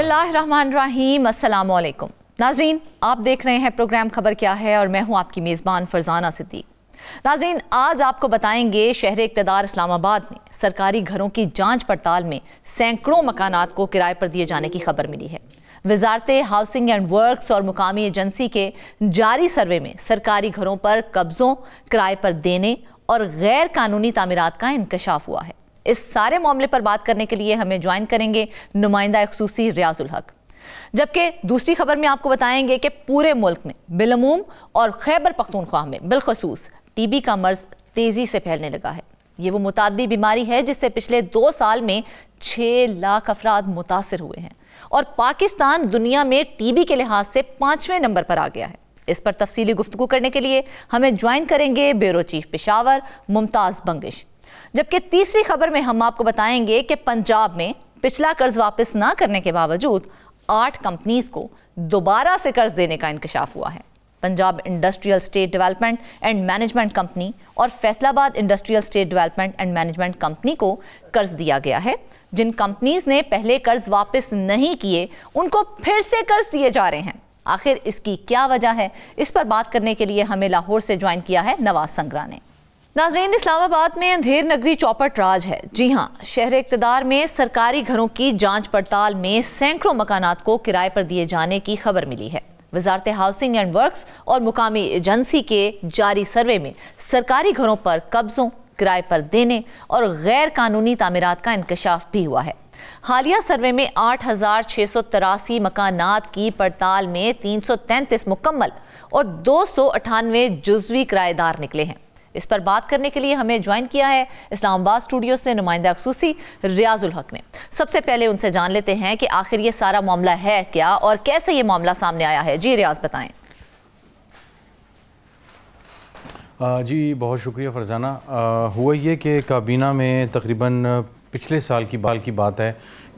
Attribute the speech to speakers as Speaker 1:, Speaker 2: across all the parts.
Speaker 1: बिस्मिल्लाहिर्रहमानिर्रहीम, अस्सलाम वालेकुम। नाज़रीन, आप देख रहे हैं प्रोग्राम खबर क्या है और मैं हूं आपकी मेज़बान फरजाना सिद्दीक। नाज़रीन, आज आपको बताएंगे शहर इक़्तिदार इस्लामाबाद में सरकारी घरों की जांच पड़ताल में सैकड़ों मकानात को किराए पर दिए जाने की खबर मिली है। वजारत हाउसिंग एंड वर्क्स और मुकामी एजेंसी के जारी सर्वे में सरकारी घरों पर कब्जों, किराए पर देने और गैर कानूनी तामीरात का इंकशाफ हुआ है। इस सारे मामले पर बात करने के लिए हमें ज्वाइन करेंगे नुमाइंदा खुसूसी रियाजुल हक। जबकि दूसरी खबर में आपको बताएंगे कि पूरे मुल्क में बिलअमूम और खैबर पख्तूनख्वा में बिलखसूस टीबी का मर्ज तेजी से फैलने लगा है। ये वो मुताद्दी बीमारी है जिससे पिछले 2 साल में 6 लाख अफराद मुतासिर हुए हैं और पाकिस्तान दुनिया में टीबी के लिहाज से 5वें नंबर पर आ गया है। इस पर तफसीली गुफ्तगू करने के लिए हमें ज्वाइन करेंगे ब्यूरो चीफ पेशावर मुमताज बंगिश। जबकि तीसरी खबर में हम आपको बताएंगे कि पंजाब में पिछला कर्ज वापस ना करने के बावजूद 8 कंपनीज को दोबारा से कर्ज देने का इंकशाफ हुआ है। Punjab industrial state development and management company और Faisalabad industrial state development and management company को कर्ज दिया गया है। जिन कंपनीज ने पहले कर्ज वापस नहीं किए उनको फिर से कर्ज दिए जा रहे हैं। आखिर इसकी क्या वजह है, इस पर बात करने के लिए हमें लाहौर से ज्वाइन किया है नवाज संगरा ने। नाज़रीन, इस्लामाबाद में अंधेर नगरी चौपट राज है। जी हाँ, शहर इक़्तिदार में सरकारी घरों की जांच पड़ताल में सैकड़ों मकानात को किराए पर दिए जाने की खबर मिली है। वजारत हाउसिंग एंड वर्क्स और मुकामी एजेंसी के जारी सर्वे में सरकारी घरों पर कब्जों, किराए पर देने और गैर कानूनी तामीरात का इंकशाफ भी हुआ है। हालिया सर्वे में 8683 मकानात की पड़ताल में 333 मुकम्मल और 298 जुज़वी किराएदार निकले हैं। इस पर बात करने के लिए हमें ज्वाइन किया है इस्लामाबाद स्टूडियो से नुमाइंदा खुसूसी रियाजुल हक ने। सबसे पहले उनसे जान लेते हैं कि आखिर ये सारा मामला है क्या और कैसे ये मामला सामने आया है। जी रियाज, बताएं।
Speaker 2: जी बहुत शुक्रिया फरजाना। हुआ ये कि काबीना में तकरीबन पिछले साल की बात है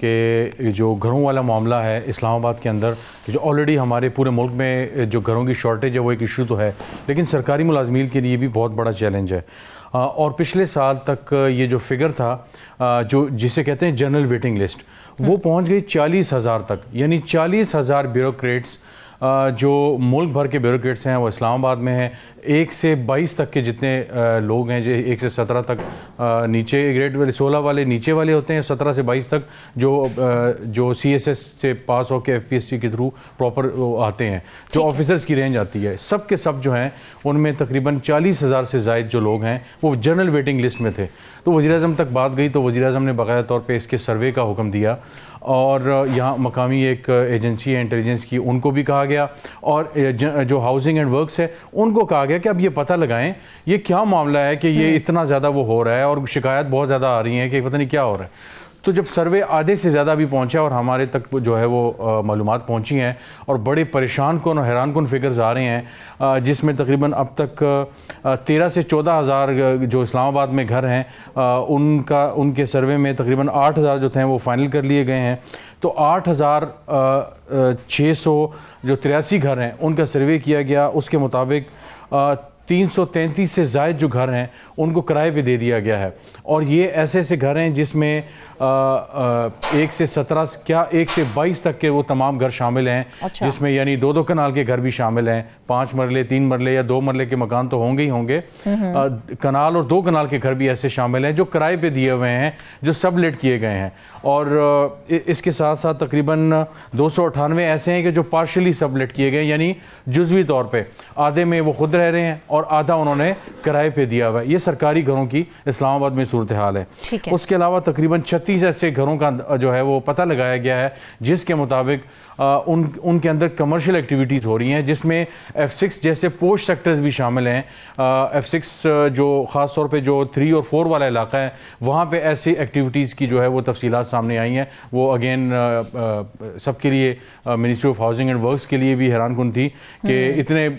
Speaker 2: कि जो घरों वाला मामला है इस्लामाबाद के अंदर, जो ऑलरेडी हमारे पूरे मुल्क में जो घरों की शॉर्टेज है वो एक इशू तो है, लेकिन सरकारी मुलाजमीन के लिए भी बहुत बड़ा चैलेंज है। और पिछले साल तक ये जो फिगर था जो जिसे कहते हैं जनरल वेटिंग लिस्ट, वो पहुंच गई 40,000 तक। यानी 40,000 ब्यूरोक्रेट्स जो मुल्क भर के ब्यूरोक्रेट्स हैं वो इस्लामाबाद में हैं। 1 से 22 तक के जितने लोग हैं, जो 1 से 17 तक नीचे ग्रेड वाले 16 वाले नीचे वाले होते हैं, 17 से 22 तक जो CSS से पास होकर FPSC के थ्रू प्रॉपर आते हैं, जो ऑफिसर्स की रेंज आती है, सब के सब जो हैं उनमें तकरीबन 40,000 से ज़ायद जो लोग हैं वो जनरल वेटिंग लिस्ट में थे। तो वज़ीर-ए-आज़म तक बात गई तो वज़ीर-ए-आज़म ने बाकायदा तौर पर इसके सर्वे का हुक्म दिया और यहाँ मकामी एक एजेंसी है इंटेलिजेंस की, उनको भी कहा गया और जो हाउसिंग एंड वर्क्स है उनको कहा गया कि अब ये पता लगाएं ये क्या मामला है कि ये इतना ज़्यादा वो हो रहा है और शिकायत बहुत ज़्यादा आ रही है कि पता नहीं क्या हो रहा है। तो जब सर्वे आधे से ज़्यादा भी पहुंचा और हमारे तक जो है वो मालूमात पहुंची हैं और बड़े परेशान कौन और हैरान कौन फिगर्स आ रहे हैं, जिसमें तकरीबन अब तक 13 से 14 हज़ार जो इस्लामाबाद में घर हैं उनके सर्वे में तकरीबन 8,000 जो थे वो फाइनल कर लिए गए हैं। तो 8,600 जो 83 घर हैं उनका सर्वे किया गया। उसके मुताबिक 333 से ज़ायद जो घर हैं उनको किराए पे दे दिया गया है। और ये ऐसे ऐसे घर हैं जिसमें 1 से 17 क्या 1 से 22 तक के वो तमाम घर शामिल हैं। अच्छा। जिसमें यानी 2-2 कनाल के घर भी शामिल हैं। 5 मरले 3 मरले या 2 मरले के मकान तो होंगे ही होंगे। कनाल और 2 कनाल के घर भी ऐसे शामिल हैं जो किराए पे दिए हुए हैं, जो सब लेट किए गए हैं। और इसके साथ साथ तकरीबन 298 ऐसे हैं कि जो पार्शली सब लेट किए गए, यानी जुज़वी तौर पे आधे में वो खुद रह रहे हैं और आधा उन्होंने किराए पे दिया हुआ है। ये सरकारी घरों की इस्लामाबाद में सूरत हाल है। उसके अलावा तकरीबन 36 ऐसे घरों का जो है वो पता लगाया गया है जिसके मुताबिक उनके अंदर कमर्शियल एक्टिविटीज़ हो रही हैं, जिसमें F6 जैसे पोस्ट सेक्टर्स भी शामिल हैं। F6 जो ख़ास तौर पे जो 3 और 4 वाला इलाका है वहाँ पे ऐसी एक्टिविटीज़ की जो है वो तफसीलात सामने आई हैं। वो अगेन सबके लिए ministry of housing and works के लिए भी हैरान कुन थी कि इतने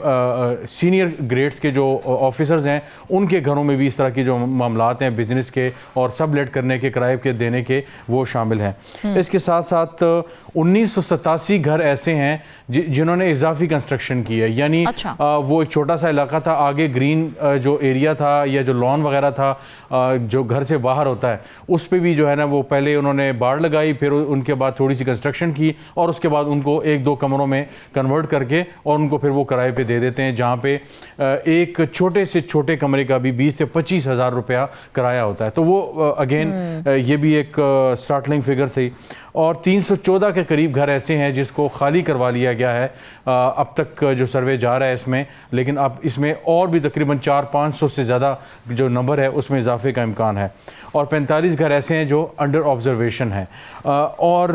Speaker 2: सीनियर ग्रेड्स के जो ऑफिसर्स हैं उनके घरों में भी इस तरह की जो मामलात हैं बिजनेस के और सब लेट करने के, किराए के देने के, वो शामिल हैं। इसके साथ साथ 1987 घर ऐसे हैं जिन्होंने इजाफी कंस्ट्रक्शन की है, यानी
Speaker 1: अच्छा।
Speaker 2: वो एक छोटा सा इलाका था, आगे ग्रीन जो एरिया था या जो लॉन वगैरह था जो घर से बाहर होता है, उस पे भी जो है ना वो पहले उन्होंने बाड़ लगाई, फिर उनके बाद थोड़ी सी कंस्ट्रक्शन की और उसके बाद उनको 1-2 कमरों में कन्वर्ट करके और उनको फिर वो किराए पे दे देते हैं, जहाँ पे एक छोटे से छोटे कमरे का भी 20 से 25 हज़ार रुपया किराया होता है। तो वो अगेन ये भी एक स्टार्टलिंग फिगर थी। और 314 के करीब घर ऐसे हैं जिसको खाली करवा लिया गया है अब तक जो सर्वे जा रहा है इसमें, लेकिन अब इसमें और भी तकरीबन 400-500 से ज़्यादा जो नंबर है उसमें इजाफे का इम्कान है। और 45 घर ऐसे हैं जो अंडर ऑब्जर्वेशन हैं और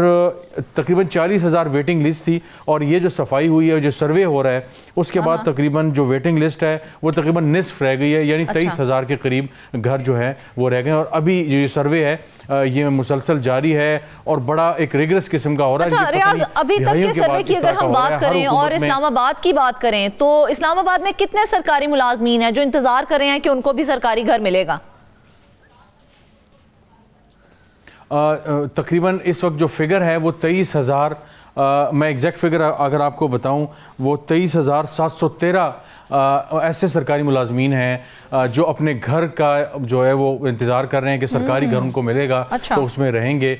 Speaker 2: तकरीबन 40,000 वेटिंग लिस्ट थी। और ये जो सफाई हुई है, जो सर्वे हो रहा है, उसके बाद तकरीबन जो वेटिंग लिस्ट है वो तकरीबन निस्फ रह गई है, यानी 23,000 के करीब घर जो है वो रह गए। और अभी ये सर्वे है ये मुसलसल जारी है और बड़ा एक रिगरस किस्म का हो रहा है।
Speaker 1: अच्छा रियाज, अभी तक के सर्वे की अगर हम बात करें और इस्लामाबाद की बात करें तो इस्लामाबाद में कितने सरकारी मुलाजमीन हैं जो इंतजार कर रहे हैं कि उनको भी सरकारी घर मिलेगा?
Speaker 2: तकरीबन इस वक्त जो फिगर है वो 23,000, मैं एग्जैक्ट फिगर अगर आपको बताऊं वो 23,713 ऐसे सरकारी मुलाजमीन हैं जो अपने घर का जो है वो इंतज़ार कर रहे हैं कि सरकारी घर उनको मिलेगा। अच्छा। तो उसमें रहेंगे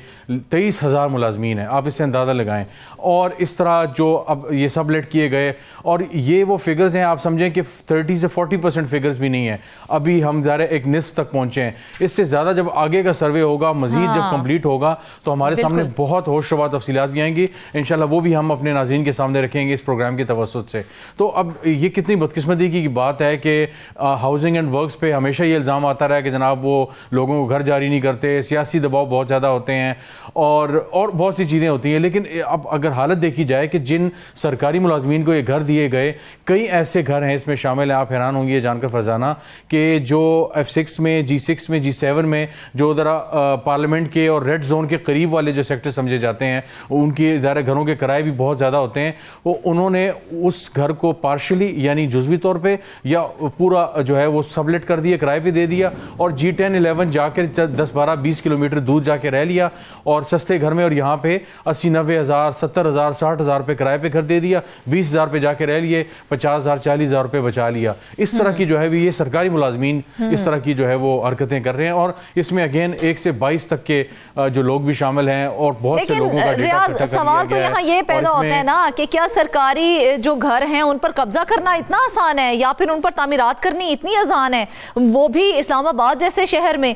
Speaker 2: 23,000 मुलाजमीन हैं, आप इससे अंदाज़ा लगाएं। और इस तरह जो अब ये सब लेट किए गए, और ये वो फिगर्स हैं, आप समझें कि 30 से 40% फिगर्स भी नहीं है, अभी हम ज़रा एक निस्फ तक पहुँचे हैं। इससे ज़्यादा जब आगे का सर्वे होगा, मज़ीद जब कम्प्लीट होगा तो हमारे सामने बहुत होशरुबा तफसीलात भी आएंगी इंशाल्लाह, वो भी हम अपने नाज़रीन के सामने रखेंगे इस प्रोग्राम के तवस्सुत से। तो अब ये कितनी बदकिस्मती की बात है कि हाउसिंग एंड वर्क्स पे हमेशा ये इल्ज़ाम आता रहा है कि जनाब वो लोगों को घर जारी नहीं करते, सियासी दबाव बहुत ज़्यादा होते हैं और बहुत सी चीज़ें होती हैं। लेकिन अब अगर हालत देखी जाए कि जिन सरकारी मुलाजमीन को ये घर दिए गए, कई ऐसे घर हैं इसमें शामिल हैं, आप हैरान होंगे ये जानकर फरजाना, कि जो F6 में, G6 में, G7 में जो ज़रा पार्लियामेंट के और रेड जोन के करीब वाले जो सेक्टर समझे जाते हैं, उनके इदारे घरों के किराए भी बहुत ज़्यादा होते हैं, वो उन्होंने उस घर को पार्शली यानी जुज़वी तौर पे या पूरा जो है वो सबलेट कर दिया, किराए पे दे दिया और G10, 11 जाकर 10, 12, 20 किलोमीटर दूर जाके रह लिया और सस्ते घर में, और यहाँ पे 80, 90 हज़ार, 70 हज़ार, 60 हज़ार पे किराए पे घर दे दिया, 20 हज़ार पे जाके रह लिए, 50 हज़ार, 40 हज़ार रुपये बचा लिया। इस तरह की जो है ये सरकारी मुलाजमीन इस तरह की जो है वो हरकतें कर रहे हैं और इसमें अगेन 1 से 22 तक के जो लोग भी शामिल हैं और बहुत से लोगों का डेटा इकट्ठा कर लिया गया है।
Speaker 1: सवाल तो यहाँ ये पैदा होता है ना कि क्या सरकारी जो घर हैं उन पर कब्जा करना इतना आसान है या फिर उन पर तामीरात करनी इतनी आसान है, वो भी इस्लामाबाद जैसे शहर में?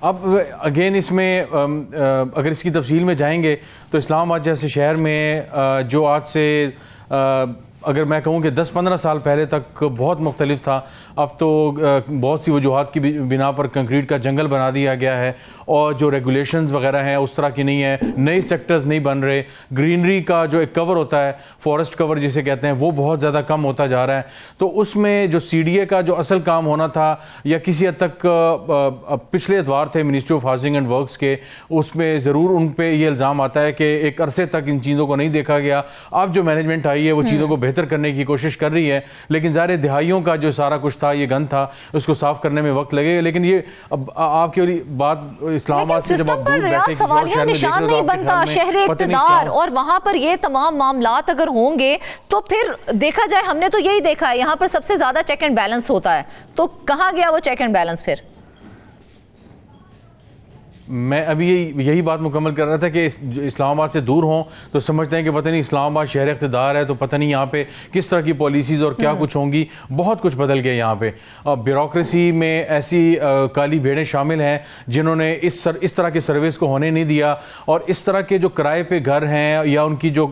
Speaker 2: अब अगेन इसमें अगर इसकी तफसील में जाएंगे तो इस्लामाबाद जैसे शहर में जो आज से अगर मैं कहूँ कि 10-15 साल पहले तक बहुत मुख्तलिफ था, अब तो बहुत सी वजूहात की बिना पर कंक्रीट का जंगल बना दिया गया है और जो रेगुलेशंस वगैरह हैं उस तरह की नहीं है, नए सेक्टर्स नहीं बन रहे, ग्रीनरी का जो एक कवर होता है, फॉरेस्ट कवर जिसे कहते हैं, वो बहुत ज़्यादा कम होता जा रहा है। तो उसमें जो CDA का जो असल काम होना था या किसी हद तक पिछले एतवार थे ministry of housing and works के, उसमें ज़रूर उन पर यह इल्ज़ाम आता है कि एक अरसे तक इन चीज़ों को नहीं देखा गया। अब जो मैनेजमेंट आई है वो चीज़ों को बेहतर करने की कोशिश कर रही है, लेकिन ज़ाहिर दिहाइयों का जो सारा कुछ था, ये गंद था, उसको साफ करने में वक्त लगेगा। लेकिन ये अब आपकी बात इस्लामाबाद से जब आप दूर बैठे
Speaker 1: सवालिया निशान नहीं बनता शहर इक़्तिदार, और वहां पर ये तमाम मामलात अगर होंगे तो फिर देखा जाए, हमने तो यही देखा है यहाँ पर सबसे ज्यादा चेक एंड बैलेंस होता है, तो कहाँ गया वो चेक एंड बैलेंस? फिर
Speaker 2: मैं अभी यही बात मुकम्मल कर रहा था कि इस्लामाबाद से दूर हों तो समझते हैं कि पता नहीं इस्लामाबाद शहर इक़्तिदार है तो पता नहीं यहाँ पे किस तरह की पॉलिसीज़ और क्या कुछ होंगी। बहुत कुछ बदल गया यहाँ पे। ब्यूरोक्रेसी में ऐसी काली भेड़ें शामिल हैं जिन्होंने इस तरह के सर्विस को होने नहीं दिया, और इस तरह के जो किराए पे घर हैं या उनकी जो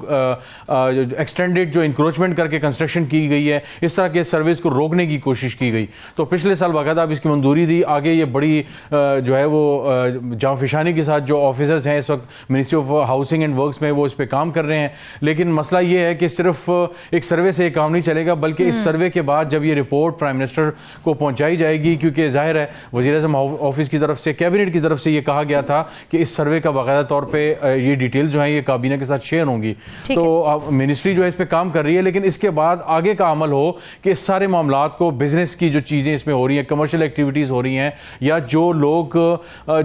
Speaker 2: एक्सटेंडेड जो इंक्रोचमेंट करके कंस्ट्रक्शन की गई है, इस तरह के सर्विस को रोकने की कोशिश की गई। तो पिछले साल बाकायदा अब इसकी मंजूरी दी, आगे ये बड़ी जो है वो जांफिशानी के साथ जो ऑफिसर्स हैं इस वक्त ministry of housing and works में वो इस पर काम कर रहे हैं। लेकिन मसला ये है कि सिर्फ एक सर्वे से काम नहीं चलेगा, बल्कि इस सर्वे के बाद जब ये रिपोर्ट प्राइम मिनिस्टर को पहुंचाई जाएगी, क्योंकि जाहिर है वज़ीर-ए-आज़म ऑफिस की तरफ से, कैबिनेट की तरफ से ये कहा गया था कि इस सर्वे का बाकायदा तौर पे ये डिटेल जो है ये काबीना के साथ शेयर होंगी। तो मिनिस्ट्री जो है इस पे काम कर रही है, लेकिन इसके बाद आगे का अमल हो कि इस सारे मामलात को, बिजनेस की जो चीज़ें इसमें हो रही हैं, कमर्शियल एक्टिविटीज़ हो रही हैं, या जो लोग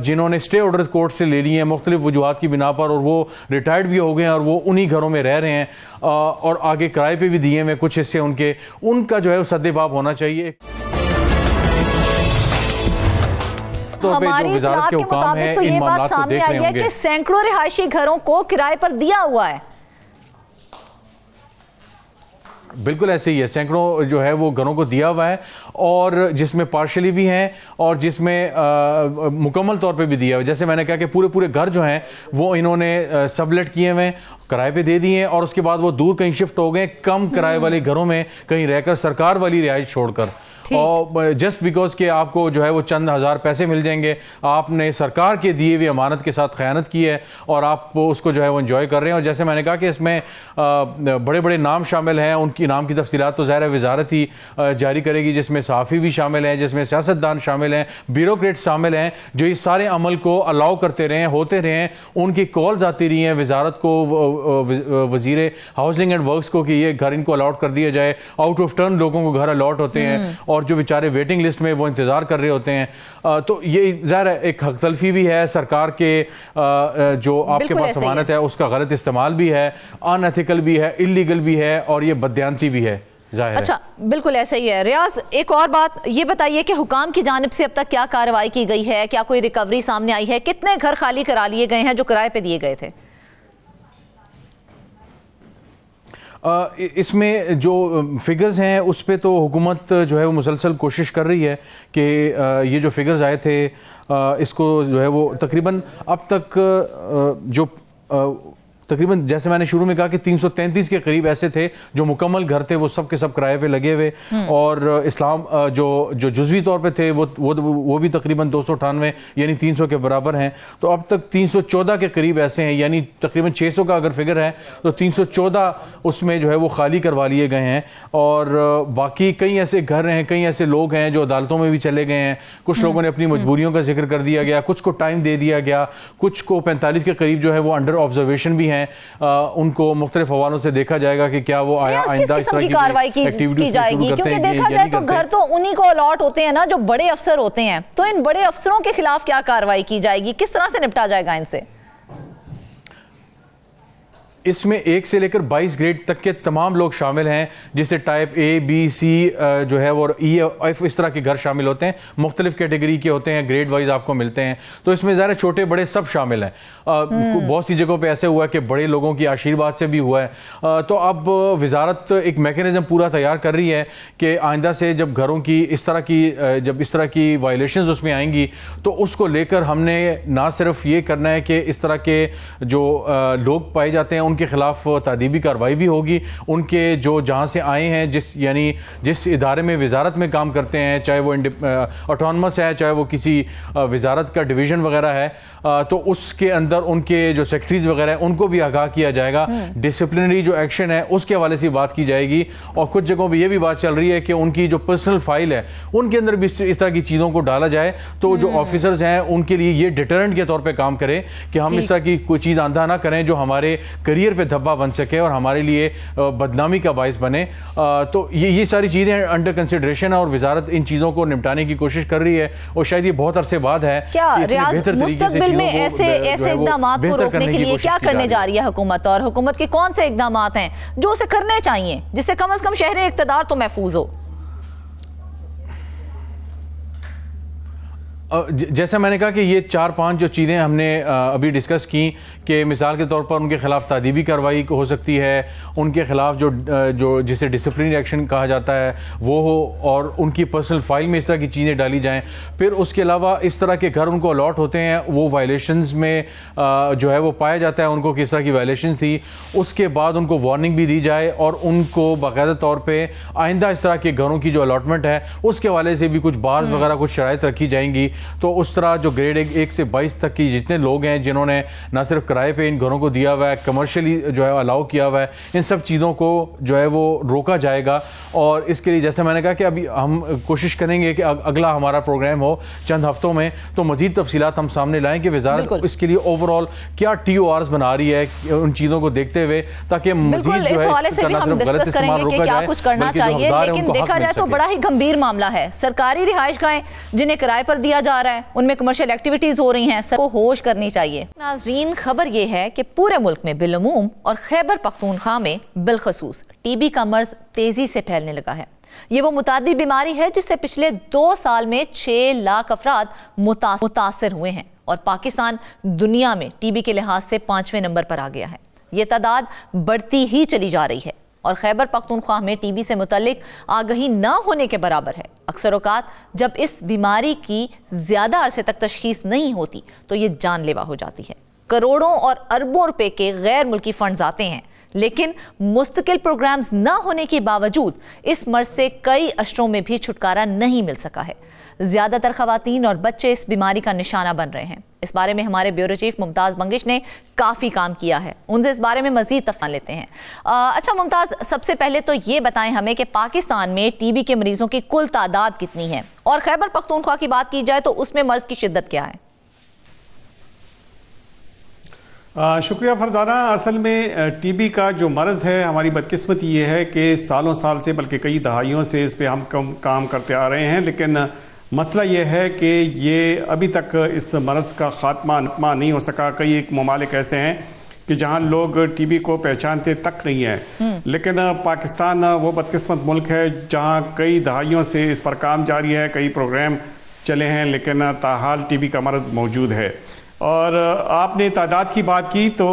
Speaker 2: जिन्होंने स्टे ऑर्डर कोर्ट से ले लिए हैं मुख्तलिफ वजूहात की बिना पर, और वो रिटायर्ड भी हो गए हैं और वो उन्हीं घरों में रह रहे हैं और आगे किराए पे भी दिए हुए कुछ हिस्से उनका जो है वो सद्देबाब होना चाहिए।
Speaker 1: तो हमारी इत्तलात के मुताबिक तो ये बात सामने आई है कि सैकड़ों रिहायशी घरों को किराए पर दिया हुआ है।
Speaker 2: बिल्कुल ऐसे ही है, सैकड़ों जो है वो घरों को दिया हुआ है, और जिसमें पार्शली भी हैं और जिसमें मुकम्मल तौर पे भी दिया हुआ है। जैसे मैंने कहा कि पूरे पूरे घर जो हैं वो इन्होंने सबलेट किए हुए हैं, किराए पे दे दिए हैं, और उसके बाद वो दूर कहीं शिफ्ट हो गए कम किराए वाले घरों में कहीं रहकर, सरकार वाली रिहाइश छोड़कर। और जस्ट बिकॉज के आपको जो है वो चंद हज़ार पैसे मिल जाएंगे, आपने सरकार के दिए हुए अमानत के साथ खयानत की है और आप उसको जो है वो एंजॉय कर रहे हैं। और जैसे मैंने कहा कि इसमें बड़े बड़े नाम शामिल हैं, उनकी नाम की तफसीलात तो ज़ाहिर वजारत ही जारी करेगी, जिसमें सहाफ़ी भी शामिल हैं, जिसमें सियासतदान शामिल हैं, ब्यूरोक्रेट शामिल हैं, जो इस सारे अमल को अलाउ करते रहे, होते रहे हैं। उनकी कॉल्स आती रही हैं वजारत को, वजीर हाउसिंग एंड वर्क्स को, कि ये घर इनको अलॉट कर दिया जाए। आउट ऑफ टर्न लोगों को घर अलॉट होते हैं और जो बेचारे वेटिंग लिस्ट में वो इंतजार कर रहे होते हैं। तो ये ज़ाहिर है एक हक तलफी भी है, सरकार के जो आपके पास अमानत है उसका गलत इस्तेमाल भी है, अनएथिकल भी है, इलीगल भी है, और ये बददियानती भी है।
Speaker 1: अच्छा, बिल्कुल ऐसा ही है। रियाज, एक और बात ये बताइए कि हुकाम की जानिब से अब तक क्या कार्रवाई की गई है? क्या कोई रिकवरी सामने आई है? कितने घर खाली करा लिए गए हैं जो किराए पे दिए गए थे?
Speaker 2: इसमें जो फिगर्स हैं उस पे तो हुकूमत जो है वो मुसलसल कोशिश कर रही है कि ये जो फिगर्स आए थे इसको जो है वो तकरीबन अब तक जो तकरीबन, जैसे मैंने शुरू में कहा कि 333 के करीब ऐसे थे जो मुकम्मल घर थे, वो सब के सब किराए पे लगे हुए, और इस्लाम जो जुज़वी तौर पे थे वो भी तकरीबन 298 यानी 300 के बराबर हैं। तो अब तक 314 के करीब ऐसे हैं, यानी तकरीबन 600 का अगर फिगर है तो 314 उसमें जो है वो खाली करवा लिए गए हैं। और बाकी कई ऐसे घर हैं, कई ऐसे लोग हैं जो अदालतों में भी चले गए हैं। कुछ लोगों ने अपनी मजबूरियों का जिक्र कर दिया गया, कुछ को टाइम दे दिया गया, कुछ को 45 के करीब जो है वो अंडर ऑब्जर्वेशन भी हैं। उनको मुख्तलिफ हवालों से देखा जाएगा कि क्या वो आइंदा इस तरह की कार्रवाई की जाएगी,
Speaker 1: क्योंकि देखा जाए तो घर तो उन्हीं को अलॉट होते हैं ना जो बड़े अफसर होते हैं। तो इन बड़े अफसरों के खिलाफ क्या कार्रवाई की जाएगी, किस तरह से निपटा जाएगा इनसे?
Speaker 2: इसमें 1 से लेकर 22 ग्रेड तक के तमाम लोग शामिल हैं, जिससे टाइप A, B, C जो है वो E, F इस तरह के घर शामिल होते हैं, मुख्तलिफ कैटेगरी के होते हैं, ग्रेड वाइज आपको मिलते हैं। तो इसमें ज़रा छोटे बड़े सब शामिल हैं। बहुत सी जगहों पे ऐसे हुआ है कि बड़े लोगों की आशीर्वाद से भी हुआ है। तो अब वजारत एक मैकेनिज्म पूरा तैयार कर रही है कि आइंदा से जब घरों की इस तरह की वायलेशंस उसमें आएंगी तो उसको लेकर हमने ना सिर्फ ये करना है कि इस तरह के जो लोग पाए जाते हैं उनके खिलाफ तादीबी कार्रवाई भी होगी, उनके जो जहाँ से आए हैं, जिस इदारे में वजारत में काम करते हैं, चाहे वो ऑटोनमस है, चाहे वो किसी वजारत का डिवीज़न वगैरह है, तो उसके अंदर उनके जो सेक्रेटरीज वगैरह हैं उनको भी आगाह किया जाएगा। डिसिप्लिनरी जो एक्शन है उसके हवाले से बात की जाएगी। और कुछ जगहों पर यह भी बात चल रही है कि उनकी जो पर्सनल फाइल है उनके अंदर भी इस तरह की चीज़ों को डाला जाए, तो जो ऑफिसर्स हैं उनके लिए ये डिटरेंट के तौर पर काम करें कि हम इस तरह की कोई चीज़ आंधा ना करें जो हमारे करियर पे धब्बा बन सके और हमारे लिए बदनामी का बाइस बने। तो ये सारी चीज़ें अंडर कंसिडरेशन है और वजारत इन चीज़ों को निपटाने की कोशिश कर रही है, और शायद ये बहुत अरसे बाद है।
Speaker 1: क्या रियाज, मुस्तकबिल में ऐसे इक़दाम को रोकने के लिए क्या करने जा रही है हुकूमत, और हुकूमत के कौन से इक़दाम हैं जो उसे करने चाहिए जिससे कम से कम शहरी इक़्तिदार तो महफूज हो?
Speaker 2: जैसा मैंने कहा कि ये 4-5 जो चीज़ें हमने अभी डिस्कस की कि मिसाल के तौर पर उनके खिलाफ तादीबी कार्रवाई हो सकती है, उनके खिलाफ जो जिसे डिसिप्लिनरी एक्शन कहा जाता है वो हो, और उनकी पर्सनल फाइल में इस तरह की चीज़ें डाली जाएं। फिर उसके अलावा इस तरह के घर उनको अलॉट होते हैं, वो वायलेशंस में जो है वो पाया जाता है उनको किस तरह की वायलेशन थी, उसके बाद उनको वार्निंग भी दी जाए और उनको बाकायदा तौर पर आइंदा इस तरह के घरों की जो अलॉटमेंट है उसके हवाले से भी कुछ बार्स वगैरह कुछ शराइत रखी जाएंगी तो उस तरह जो ग्रेड 1 से 22 तक की जितने लोग हैं जिन्होंने ना सिर्फ किराए पे इन घरों को दिया हुआ है, कमर्शियली जो है अलाउ किया हुआ है, इन सब चीज़ों को जो है वो रोका जाएगा। और इसके लिए जैसे मैंने कहा कि अभी हम कोशिश करेंगे कि अगला हमारा प्रोग्राम हो चंद हफ्तों में तो मजीद तफसीलात हम सामने लाएं कि वजारत इसके लिए ओवरऑल क्या TORs बना रही है उन चीज़ों को देखते हुए, ताकि मजीद जो है
Speaker 1: से भी हम डिस्कस करेंगे कि क्या कुछ करना चाहिए। लेकिन देखा जाए तो बड़ा ही गंभीर मामला है। सरकारी रिहाइशगाहें जिन्हें किराए पर दिया जा रहा है उनमें कमर्शियल एक्टिविटीज हो रही हैं, सबको होश करनी चाहिए। नाज़रीन, खबर यह है कि पूरे मुल्क में बिलअमूम और खैबर पख्तूनख्वा में बिलखसूस TB का मर्ज तेजी से फैलने लगा है। ये वो मुतादी बीमारी है जिससे पिछले 2 साल में 6 लाख अफराद मुतासर हुए हैं और पाकिस्तान दुनिया में TB के लिहाज से 5वें नंबर पर आ गया है। ये तादाद बढ़ती ही चली जा रही है और खैबर पख्तूनख्वा में TB से मुतल्लिक आगही न होने के बराबर है। अक्सर औकात जब इस बीमारी की ज्यादा अरसे तक तशखीस नहीं होती तो ये जानलेवा हो जाती है। करोड़ों और अरबों रुपए के गैर मुल्की फंड्स आते हैं, लेकिन मुस्तकिल प्रोग्राम्स न होने के बावजूद इस मर्ज से कई अशरों में भी छुटकारा नहीं मिल सका है। ज्यादातर खवातीन और बच्चे इस बीमारी का निशाना बन रहे हैं। इस बारे में हमारे ब्यूरो चीफ मुमताज बंगिश ने काफी काम किया है, उनसे इस बारे में मजीद तफसील लेते हैं। अच्छा मुमताज, सबसे पहले तो ये बताएं हमें कि पाकिस्तान में TB के मरीजों की कुल तादाद कितनी है और खैबर पख्तूनख्वा की बात की जाए तो उसमें मर्ज की शिद्दत क्या है?
Speaker 3: शुक्रिया फरजाना। असल में TB का जो मर्ज़ है, हमारी बदकिस्मती ये है कि सालों साल से बल्कि कई दहाइयों से इस पे हम काम करते आ रहे हैं, लेकिन मसला ये है कि ये अभी तक इस मर्ज़ का खात्मा नहीं हो सका। कई एक ममालिक ऐसे हैं कि जहाँ लोग TB को पहचानते तक नहीं है, लेकिन पाकिस्तान वो बदकिस्मत मुल्क है जहाँ कई दहाइयों से इस पर काम जारी है, कई प्रोग्राम चले हैं, लेकिन ताहाल TB का मर्ज़ मौजूद है। और आपने तादाद की बात की तो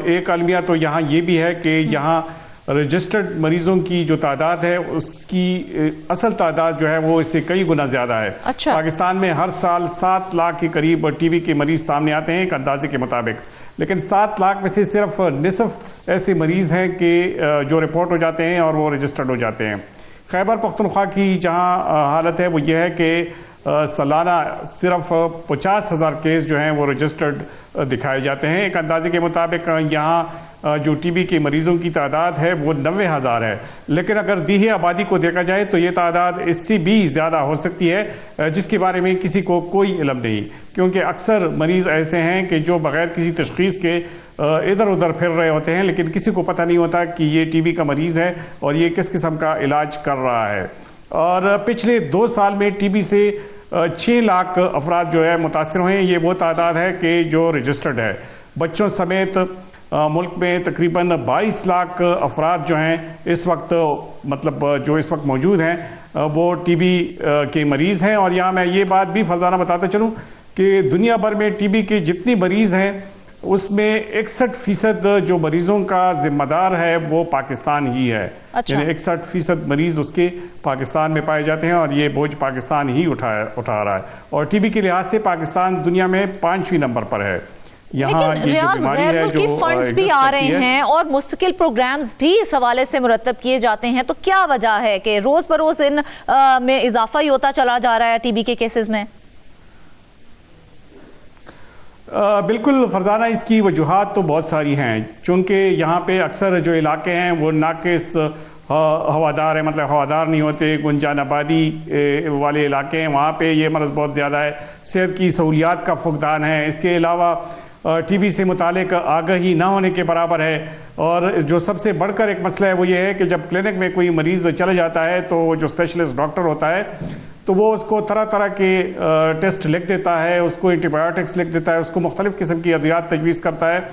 Speaker 3: एक अलमिया तो यहाँ ये भी है कि यहाँ रजिस्टर्ड मरीजों की जो तादाद है उसकी असल तादाद जो है वो इससे कई गुना ज्यादा है।
Speaker 1: अच्छा।
Speaker 3: पाकिस्तान में हर साल 7 लाख के करीब TB के मरीज सामने आते हैं एक अंदाजे के मुताबिक, लेकिन 7 लाख में से सिर्फ निसफ ऐसे मरीज हैं कि जो रिपोर्ट हो जाते हैं और वो रजिस्टर्ड हो जाते हैं। खैबर पख्तूनख्वा की जहाँ हालत है वो ये है कि सालाना सिर्फ 50,000 केस जो हैं वो रजिस्टर्ड दिखाए जाते हैं। एक अंदाजे के मुताबिक यहाँ जो TB के मरीजों की तादाद है वो 90,000 है, लेकिन अगर दीही आबादी को देखा जाए तो ये तादाद इससे भी ज़्यादा हो सकती है, जिसके बारे में किसी को कोई इल्म नहीं, क्योंकि अक्सर मरीज़ ऐसे हैं कि जो बग़ैर किसी तशख़ीस के इधर उधर फिर रहे होते हैं, लेकिन किसी को पता नहीं होता कि ये TB का मरीज़ है और ये किस किस्म का इलाज कर रहा है। और पिछले 2 साल में TB से 6 लाख अफराद जो है मुतासर हुए हैं। ये वो तादाद है कि जो रजिस्टर्ड है। बच्चों समेत मुल्क में तकरीबन 22 लाख अफराद जो हैं इस वक्त जो इस वक्त मौजूद हैं वो TB के मरीज़ हैं। और यहाँ मैं ये बात भी फरजाना बताता चलूँ कि दुनिया भर में TB के जितने मरीज़ हैं उसमें 61% जो मरीजों का जिम्मेदार है वो पाकिस्तान ही है।
Speaker 1: अच्छा।
Speaker 3: यानी 61% मरीज उसके पाकिस्तान में पाए जाते हैं और ये बोझ पाकिस्तान ही उठा रहा है। और TB के लिहाज से पाकिस्तान दुनिया में 5वें नंबर पर है। यहाँ
Speaker 1: लेकिन रियाज गैर मुल्की फंड्स भी आ रहे हैं और मुस्तकिल प्रोग्राम्स भी इस हवाले से मुरतब किए जाते हैं, तो क्या वजह है कि रोज बरोज इन में इजाफा ही होता चला जा रहा है TB के केसेस में?
Speaker 3: बिल्कुल फरजाना, इसकी वजूहात तो बहुत सारी हैं। चूँकि यहाँ पे अक्सर जो इलाके हैं वो नाकिस हवादार है, मतलब हवादार नहीं होते, गुंजान आबादी वाले इलाके हैं, वहाँ पे ये मर्ज़ बहुत ज़्यादा है। सेहत की सहूलियात का फुकदान है। इसके अलावा TB से मुतालिक आगाही ना होने के बराबर है। और जो सबसे बढ़कर एक मसला है वो ये है कि जब क्लिनिक में कोई मरीज़ चला जाता है तो जो स्पेशलिस्ट डॉक्टर होता है तो वो उसको तरह तरह के टेस्ट लिख देता है, उसको एंटीबायोटिक्स लिख देता है, उसको मुख्तलिफ किस्म की अद्वियात तजवीज़ करता है,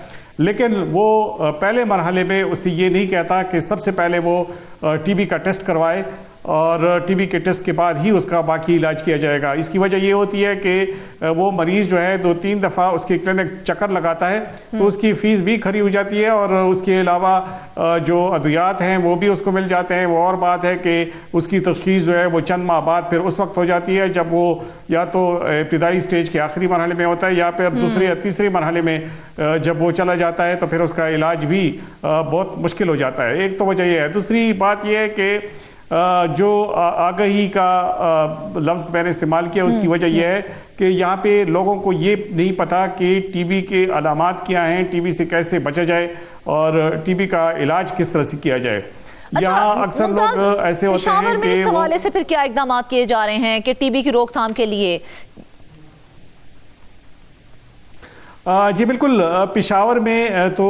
Speaker 3: लेकिन वो पहले मरहले में उससे ये नहीं कहता कि सबसे पहले वो TB का टेस्ट करवाए और TB के टेस्ट के बाद ही उसका बाकी इलाज किया जाएगा। इसकी वजह ये होती है कि वो मरीज जो है 2-3 दफ़ा उसकी क्लिनिक चक्कर लगाता है तो उसकी फ़ीस भी खरी हो जाती है और उसके अलावा जो अद्वियात हैं वो भी उसको मिल जाते हैं। वो और बात है कि उसकी तशख़ीस जो है वो चंद माह बाद फिर उस वक्त हो जाती है जब वो या तो इब्तिदाई स्टेज के आखिरी मरहले में होता है या फिर दूसरे या तीसरे मरहले में जब वो चला जाता है तो फिर उसका इलाज भी बहुत मुश्किल हो जाता है। एक तो वजह यह है। दूसरी बात यह है कि जो आगाही का लफ्ज़ मैंने इस्तेमाल किया उसकी वजह यह है कि यहाँ पे लोगों को ये नहीं पता कि टीबी के अलामात क्या हैं, टीबी से कैसे बचा जाए और टीबी का इलाज किस तरह से किया जाए।
Speaker 1: अच्छा,
Speaker 3: यहाँ अक्सर लोग ऐसे होते हैं कि
Speaker 1: इस हवाले से फिर क्या इकदाम किए जा रहे हैं कि टीबी की रोकथाम के लिए?
Speaker 3: जी बिल्कुल, पेशावर में तो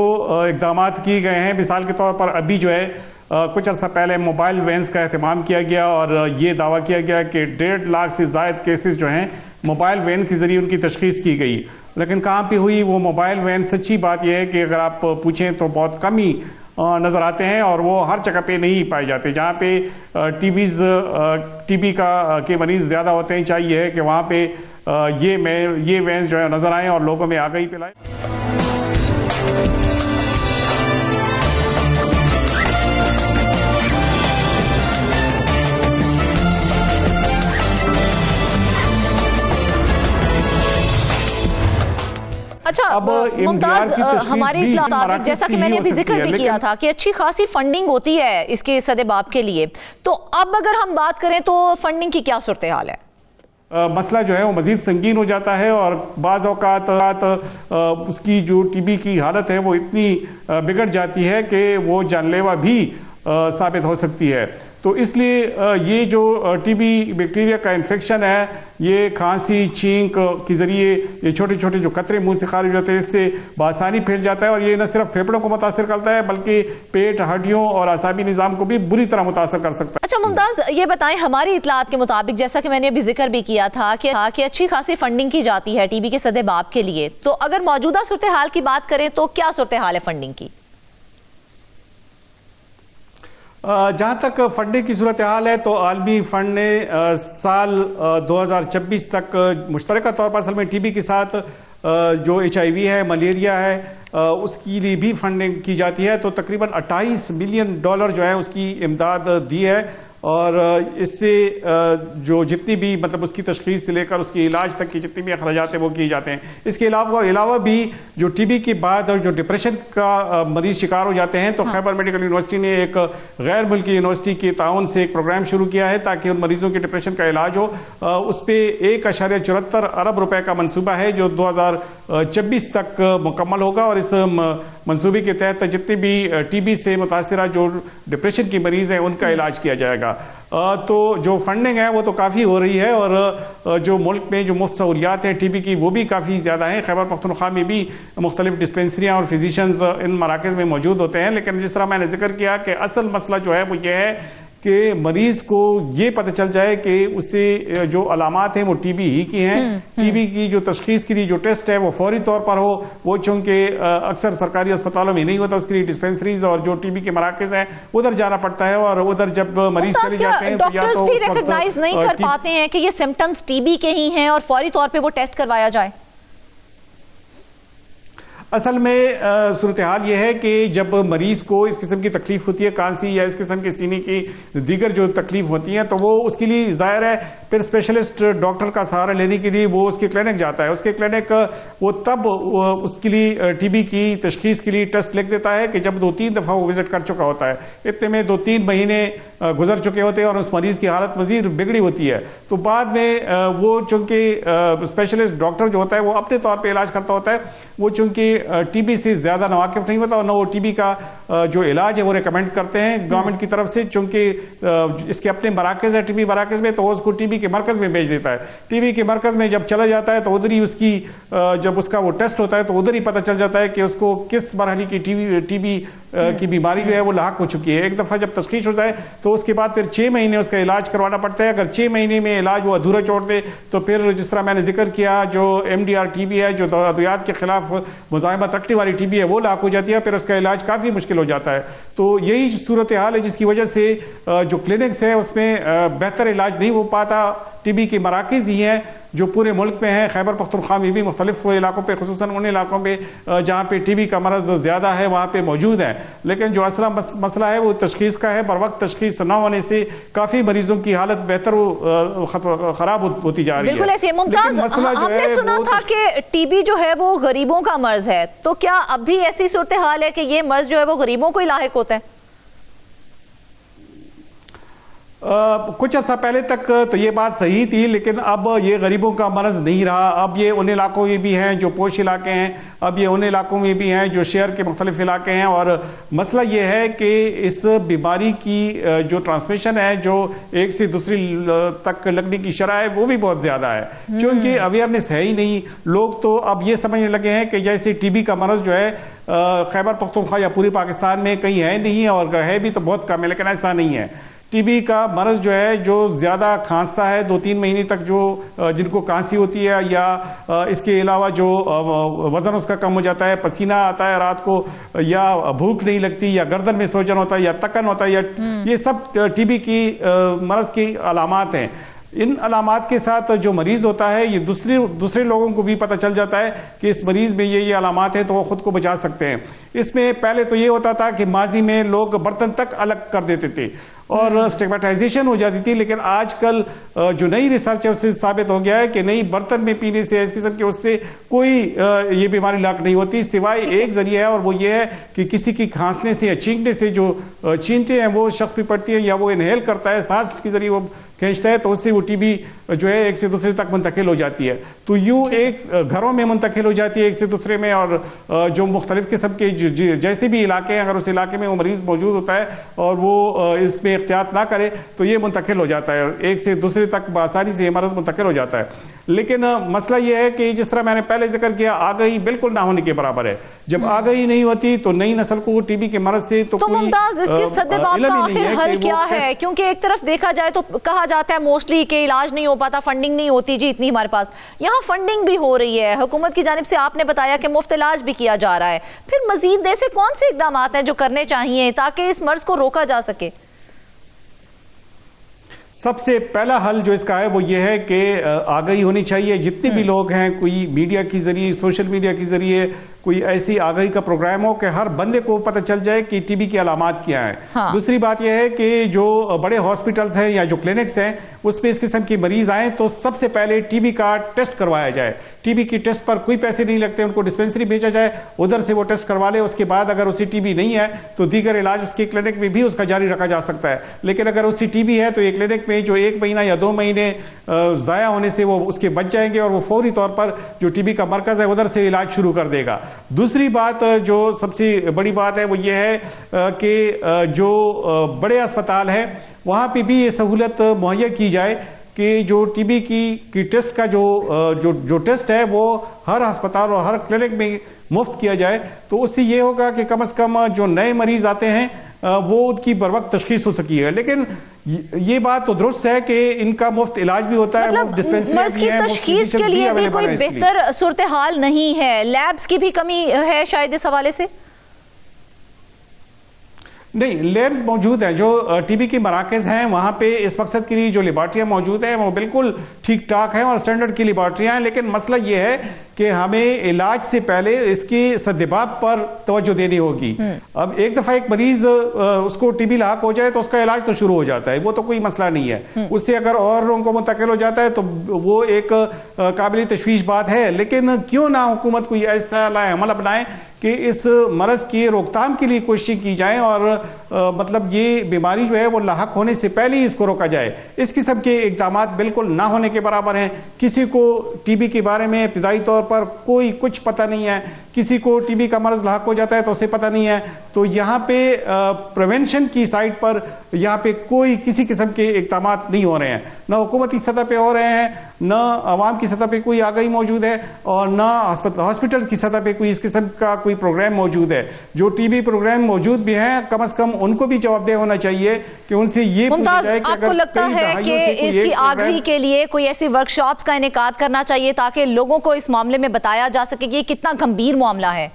Speaker 3: इकदाम किए गए हैं। मिसाल के तौर पर अभी जो है कुछ अर्सा पहले मोबाइल वैन्स का एहतमाम किया गया और ये दावा किया गया कि 1.5 लाख से ज़ायद केसेस जो हैं मोबाइल वैन के ज़रिए उनकी तशख़ीस की गई। लेकिन कहाँ पे हुई वो मोबाइल वैन? सच्ची बात यह है कि अगर आप पूछें तो बहुत कम ही नज़र आते हैं और वो हर जगह पे नहीं पाए जाते। जहाँ पे टीबी के मरीज़ ज़्यादा होते हैं, चाहिए है कि वहाँ पे ये वैन्स जो है नज़र आएँ और लोगों में आगाही फैलाएं।
Speaker 1: अच्छा मुमताज, हमारे मुताबिक जैसा कि मैंने अभी जिक्र भी किया था कि अच्छी खासी फंडिंग होती है इसके सदेबाब के लिए, तो अब अगर हम बात करें तो फंडिंग की क्या सूरत हाल है?
Speaker 3: मसला जो है वो मजीद संगीन हो जाता है और बाज़ औक़ात उसकी जो टीबी की हालत है वो इतनी बिगड़ जाती है कि वो जानलेवा भी साबित हो सकती है। तो इसलिए ये जो टीबी बैक्टीरिया का इन्फेक्शन है, ये खांसी छींक के ज़रिए ये छोटे छोटे जो कतरे मुंह से खारिज होते हैं इससे बआसानी फैल जाता है और ये न सिर्फ फेफड़ों को मुतासर करता है बल्कि पेट, हड्डियों और आसाबी निज़ाम को भी बुरी तरह मुतासर कर सकता है।
Speaker 1: अच्छा मुमताज, ये बताएं, हमारी इतलात के मुताबिक जैसा कि मैंने अभी जिक्र भी किया था कि अच्छी खासी फंडिंग की जाती है टीबी के सदेबाब के लिए, तो अगर मौजूदा सूरत हाल की बात करें तो क्या सूरत हाल है फंडिंग की?
Speaker 3: जहाँ तक फंडिंग की सूरत हाल है तो आलमी फंड ने साल 2026 तक मुश्तरका तौर पर असल में टीबी के साथ जो HIV है, मलेरिया है, उसके लिए भी फंडिंग की जाती है। तो तकरीबन $28 मिलियन जो है उसकी इमदाद दी है और इससे जो जितनी भी मतलब उसकी तशख़ीस से लेकर उसके इलाज तक की जितनी भी अखराजात हैं वो किए जाते हैं। इसके अलावा भी जो टीबी के बाद और जो डिप्रेशन का मरीज शिकार हो जाते हैं तो खैबर मेडिकल यूनिवर्सिटी ने एक गैर मुल्की यूनिवर्सिटी के ताउन से एक प्रोग्राम शुरू किया है ताकि उन मरीजों के डिप्रेशन का इलाज हो। उस पर 1.74 अरब रुपए का मनसूबा है जो 2026 तक मुकम्मल होगा और इस मनसूबे के तहत जितने भी टीबी से मुतासिरा जो डिप्रेशन के मरीज हैं उनका इलाज किया जाएगा। तो जो फंडिंग है वो तो काफ़ी हो रही है और जो मुल्क में जो मुफ्त सहूलियात हैं टीबी की वो भी काफ़ी ज़्यादा हैं। खैबर पख्तूनख्वा में भी मुख्तलिफ डिस्पेंसरियाँ और फिजिशंस इन मराकज़ में मौजूद होते हैं। लेकिन जिस तरह मैंने जिक्र किया कि असल मसला जो है वो ये है कि मरीज को ये पता चल जाए कि उससे जो अलामात हैं वो टीबी ही की हैं। टीबी की जो तशख़ीस के लिए जो टेस्ट है वो फौरी तौर पर हो, वो चूंकि अक्सर सरकारी अस्पतालों में नहीं होता, उसके लिए डिस्पेंसरीज और जो टीबी के मराकज़ हैं उधर जाना पड़ता है और उधर जब मरीज चले जाते हैं तो या तो
Speaker 1: भी रिकॉग्नाइज नहीं कर पाते हैं कि ये सिम्टम्स टीबी के ही हैं और फौरी तौर पर वो टेस्ट करवाया जाए।
Speaker 3: असल में सूरत हाल ये है कि जब मरीज को इस किस्म की तकलीफ होती है, खांसी या इस किस्म के सीने की दीगर जो तकलीफ होती है, तो वो उसके लिए जाहिर है फिर स्पेशलिस्ट डॉक्टर का सहारा लेने के लिए वो उसके क्लिनिक जाता है। उसके क्लिनिक वो तब उसके लिए टीबी की तशखीस के लिए टेस्ट लिख देता है कि जब 2-3 दफ़ा वो विजिट कर चुका होता है। इतने में 2-3 महीने गुजर चुके होते हैं और उस मरीज की हालत मजीद बिगड़ी होती है। तो बाद में वो चूंकि स्पेशलिस्ट डॉक्टर जो होता है वो अपने तौर पर इलाज करता होता है, वो चूंकि टीबी से ज्यादा नावाकिफ नहीं होता और न वो टीबी का जो इलाज है वो रिकमेंड करते हैं गवर्नमेंट की तरफ से, चूंकि इसके अपने मराकज है टीबी मराकज में, तो उसको टीबी के मरकज में भेज देता है। टीबी के मरकज में जब चला जाता है तो उधर ही उसकी जब उसका वो टेस्ट होता है तो उधर ही पता चल जाता है कि उसको किस मरहले की टीबी की बीमारी जो है वो लाक हो चुकी है। एक दफा जब तशखीस हो जाए तो उसके बाद फिर 6 महीने उसका इलाज करवाना पड़ता है। अगर 6 महीने में इलाज वो अधूरा छोड़ दे तो फिर जिस तरह मैंने जिक्र किया जो MDR टीबी है, जो अद्वियात के खिलाफ मुजाहिमत रखने वाली टीबी है, वो लाक हो जाती है, फिर उसका इलाज काफी मुश्किल हो जाता है। तो यही सूरत हाल है जिसकी वजह से जो क्लिनिक्स है उसमें बेहतर इलाज नहीं हो पाता। टीबी के मराकज़ ही हैं जो पूरे मुल्क में हैं, खैबर पख्तूनख्वा में भी मुख्तलिफ इलाकों पे, खुसूसन उन इलाकों में जहाँ पे टीबी का मरज़ ज़्यादा है वहाँ पे मौजूद है। लेकिन जो असला मसला है वो तशखीस का है। बर वक्त तशखीस न होने से काफ़ी मरीजों की हालत बेहतर ख़राब होती जा रही है।
Speaker 1: बिल्कुल ऐसे। मुमताज, हमने सुना था कि टीबी जो है वो गरीबों का मर्ज है, तो क्या अब भी ऐसी सूरत हाल है कि ये मर्ज जो है वो गरीबों को ही लाहिक होता है?
Speaker 3: कुछ अर्सा पहले तक तो ये बात सही थी, लेकिन अब ये गरीबों का मर्ज नहीं रहा। अब ये उन इलाकों में भी हैं जो पोश इलाके हैं, अब ये उन इलाकों में भी हैं जो शहर के मुख्तलिफ इलाके हैं। और मसला ये है कि इस बीमारी की जो ट्रांसमिशन है, जो एक से दूसरी तक लगने की शरह है, वो भी बहुत ज्यादा है, क्योंकि अवेयरनेस है ही नहीं। लोग तो अब ये समझने लगे हैं कि जैसे टीबी का मर्ज जो है खैबर पख्तूनख्वा या पूरे पाकिस्तान में कहीं है नहीं है, और है भी तो बहुत कम है, लेकिन ऐसा नहीं है। टीबी का मर्ज जो है, जो ज्यादा खांसता है 2-3 महीने तक, जो जिनको खांसी होती है, या इसके अलावा जो वजन उसका कम हो जाता है, पसीना आता है रात को, या भूख नहीं लगती, या गर्दन में सोजन होता है, या तकन होता है, या ये सब टीबी की मर्ज की अलामात हैं। इन अलामात के साथ जो मरीज होता है, ये दूसरे लोगों को भी पता चल जाता है कि इस मरीज में ये अलामात हैं, तो वो खुद को बचा सकते हैं। इसमें पहले तो ये होता था कि माजी में लोग बर्तन तक अलग कर देते थे और स्टिग्मेटाइजेशन हो जाती थी, लेकिन आजकल जो नई रिसर्च है उससे साबित हो गया है कि नहीं, बर्तन में पीने से, इस किस्म के उससे कोई ये बीमारी लाक नहीं होती, सिवाय एक जरिया है, और वो ये है कि किसी की खांसने से या छींकने से, जो छींटे हैं वो शख्स भी पड़ती है, या वो इनहेल करता है, सांस के जरिए वो खींचता है, तो उससे वो टीबी जो है एक से दूसरे तक मुंतकिल हो जाती है। तो यूं एक घरों में मुंतकिल हो जाती है एक से दूसरे में, और जो मुख्तलिफ किस्म के जैसे भी इलाके हैं, अगर उस इलाके में वो मरीज मौजूद होता है और वो इसमें एहतियात ना करे, तो ये मुंतकिल हो जाता है, एक से दूसरे तक आसानी से ये मर्ज मुंतकिल हो जाता है। लेकिन मसला यह है कि जिस तरह मैंने पहले जिक्र किया, आगाही बिल्कुल ना होने के बराबर है। जब आगाही नहीं होती तो नई नस्ल को टीबी के मर्ज से तो
Speaker 1: मुमताज, इसके सद्देबाब का आखिर हल क्या है? क्योंकि एक तरफ देखा जाए तो कहा जाता है मोस्टली कि इलाज नहीं हो पाता, फंडिंग नहीं होती जी इतनी हमारे पास। यहाँ फंडिंग भी हो रही है हुकूमत की जानिब से, आपने बताया कि मुफ्त इलाज भी किया जा रहा है। फिर मजीद ऐसे कौन से इकदाम हैं जो करने चाहिए ताकि इस मर्ज को रोका जा सके?
Speaker 3: सबसे पहला हल जो इसका है वो ये है कि आगाही होनी चाहिए। जितने भी लोग हैं, कोई मीडिया के जरिए, सोशल मीडिया के जरिए कोई ऐसी आगाही का प्रोग्राम हो कि हर बंदे को पता चल जाए कि टीबी की अलामात क्या है। हाँ। दूसरी बात यह है कि जो बड़े हॉस्पिटल्स हैं या जो क्लिनिक्स हैं उसमें इस किस्म के मरीज आए तो सबसे पहले टीबी का टेस्ट करवाया जाए। टीबी की टेस्ट पर कोई पैसे नहीं लगते, उनको डिस्पेंसरी भेजा जाए, उधर से वो टेस्ट करवा ले। उसके बाद अगर उसी टीबी नहीं है तो दीगर इलाज उसके क्लिनिक में भी उसका जारी रखा जा सकता है। लेकिन अगर उसी टीबी है तो ये क्लिनिक में जो 1 महीना या 2 महीने ज़ाया होने से वो उसके बच जाएंगे और वो फौरी तौर पर जो टीबी का मरकज है उधर से इलाज शुरू कर देगा। दूसरी बात जो सबसे बड़ी बात है वो ये है कि जो बड़े अस्पताल हैं वहां पे भी ये सहूलत मुहैया की जाए कि जो टीबी की टेस्ट का जो टेस्ट है वो हर अस्पताल और हर क्लिनिक में मुफ्त किया जाए। तो उससे ये होगा कि कम से कम जो नए मरीज आते हैं वो उनकी बर वक्त तशखीस हो सकी है। लेकिन ये बात तो दुरुस्त है कि इनका मुफ्त इलाज भी होता है,
Speaker 1: मतलब मर्ज की तशखीस के लिए भी कोई बेहतर सूरत हाल नहीं है, लैब्स की भी कमी है शायद इस हवाले से।
Speaker 3: नहीं, लैब्स मौजूद हैं, जो टीबी के मराकज हैं वहां पे इस मकसद के लिए जो लेबॉर्ट्रियां मौजूद हैं वो बिल्कुल ठीक ठाक हैं और स्टैंडर्ड की लेबॉर्ट्रियां हैं। लेकिन मसला ये है कि हमें इलाज से पहले इसके सद्देबाब पर तवज्जो देनी होगी। अब एक दफा एक मरीज उसको टीबी लाक हो जाए तो उसका इलाज तो शुरू हो जाता है, वो तो कोई मसला नहीं है। उससे अगर और लोगों को मुंतकिल हो जाता है तो वो एक काबिल तशवीश बात है। लेकिन क्यों ना हुकूमत कोई ऐसा अमल अपनाए कि इस मरज की रोकथाम के लिए कोशिश की जाए और मतलब ये बीमारी जो है वो लाहक होने से पहले ही इसको रोका जाए। इस किस्म के इकदाम बिल्कुल ना होने के बराबर हैं। किसी को टीबी के बारे में इब्तिदाई तौर पर कोई कुछ पता नहीं है, किसी को टीबी का मर्ज लाहक हो जाता है तो उसे पता नहीं है। तो यहाँ पे प्रिवेंशन की साइड पर यहाँ पे कोई किसी किस्म के इकदाम नहीं हो रहे हैं, न हुकूमती सतह पे हो रहे हैं, न आवाम की सतह पे कोई आगाही मौजूद है और न हॉस्पिटल की सतह पे कोई इस किस्म का कोई प्रोग्राम मौजूद है। जो टीबी प्रोग्राम मौजूद भी हैं कम से कम उनको भी जवाबदेह होना चाहिए कि उनसे ये पूछा जाए कि
Speaker 1: आपको लगता है कि इसकी आगाही के लिए कोई ऐसी वर्कशॉप्स का इनेकाद करना चाहिए ताकि लोगों को इस मामले में बताया जा सके कि ये कितना गंभीर मामला है?